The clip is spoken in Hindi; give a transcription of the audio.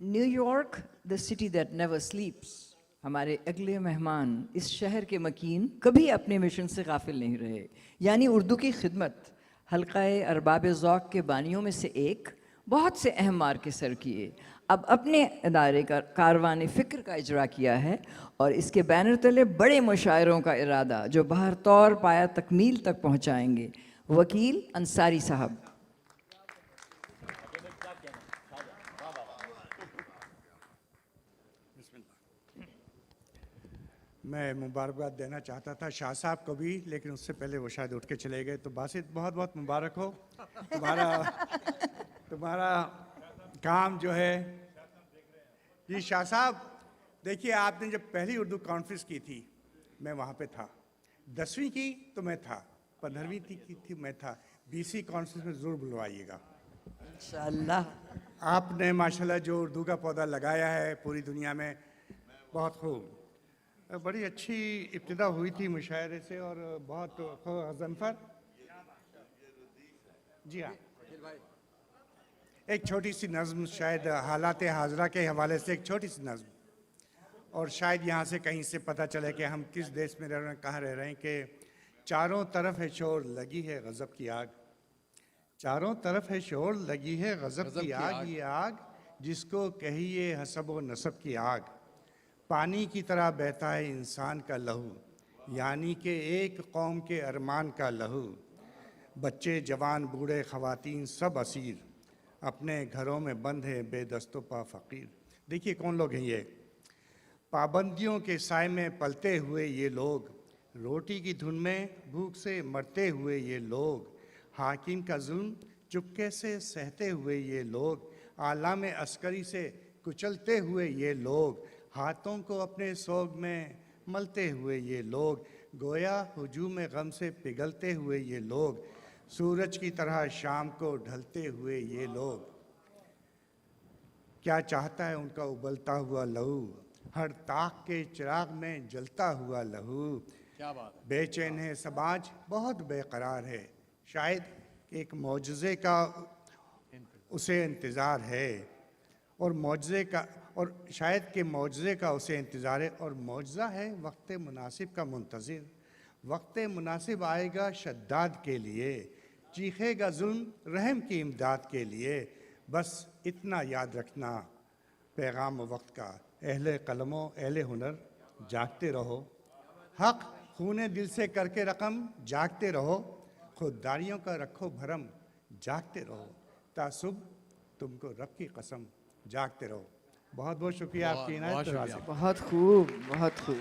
New York, the city that never स्लीप्स। हमारे अगले मेहमान इस शहर के मकीन कभी अपने मिशन से गाफिल नहीं रहे, यानी उर्दू की खिदमत। हल्काए अरबाब ज़ौक़ के बानियों में से एक, बहुत से अहम मार्के सर किए, अब अपने इदारे का कारवान फ़िक्र का इजरा किया है और इसके बैनर तले बड़े मुशायरों का इरादा जो बाहर तौर पाया तकमील तक पहुँचाएंगे। वकील अंसारी साहब। मैं मुबारकबाद देना चाहता था शाह साहब को भी, लेकिन उससे पहले वो शायद उठ के चले गए। तो बासित, बहुत बहुत मुबारक हो। तुम्हारा काम जो है जी। शाह साहब देखिए, आपने जब पहली उर्दू कॉन्फ्रेंस की थी मैं वहाँ पे था, 10वीं की तो मैं था, 15वीं की थी मैं था, 20वीं कॉन्फ्रेंस में ज़रूर बुलवाइएगा इंशाअल्लाह। आपने माशाल्लाह जो उर्दू का पौधा लगाया है पूरी दुनिया में, बहुत खूब। बड़ी अच्छी इब्तिदा हुई थी मुशायरे से और बहुत ग़ज़नफ़र। जी हाँ, एक छोटी सी नज़्म, शायद हालात हाज़रा के हवाले से एक छोटी सी नज़्म, और शायद यहाँ से कहीं से पता चले कि हम किस देश में रह रहे हैं, कहाँ रह रहे हैं। कि चारों तरफ है शोर, लगी है गज़ब की आग। चारों तरफ है शोर, लगी है गज़ब की आग। ये आग जिसको कहिए हसब व नसब की आग। पानी की तरह बहता है इंसान का लहू, यानी कि एक कौम के अरमान का लहू। बच्चे जवान बूढ़े ख़वातीन सब असीर, अपने घरों में बंद है बेदस्तों पा फ़कीर। देखिए कौन लोग हैं ये। पाबंदियों के साए में पलते हुए ये लोग, रोटी की धुन में भूख से मरते हुए ये लोग, हाकिम का जुल्म चुपके से सहते हुए ये लोग, आला में अस्करी से कुचलते हुए ये लोग, हाथों को अपने सोग में मलते हुए ये लोग, गोया हुजूम गम से पिघलते हुए ये लोग, सूरज की तरह शाम को ढलते हुए ये लोग। क्या चाहता है उनका उबलता हुआ लहू, हर ताक के चिराग में जलता हुआ लहू। क्या बात। बेचैन है समाज, बहुत बेकरार है, शायद एक मौजज़े का उसे इंतज़ार है, और मौजज़े का, और शायद के मौजज़े का उसे इंतज़ार है, और मौजज़ा है वक्त मुनासिब का मुंतज़िर। वक्त मुनासिब आएगा शद्दाद के लिए, चीखेगा जुल्म रहम की इमदाद के लिए। बस इतना याद रखना पैगाम वक्त का, अहले कलमों अहले हुनर जागते रहो। हक़ खूने दिल से करके रकम जागते रहो, खुददारियों का रखो भरम जागते रहो। तासुब तुमको रब की कसम जागते रहो। बहुत बहुत शुक्रिया आपकी इनायत। बहुत खूब, बहुत खूब।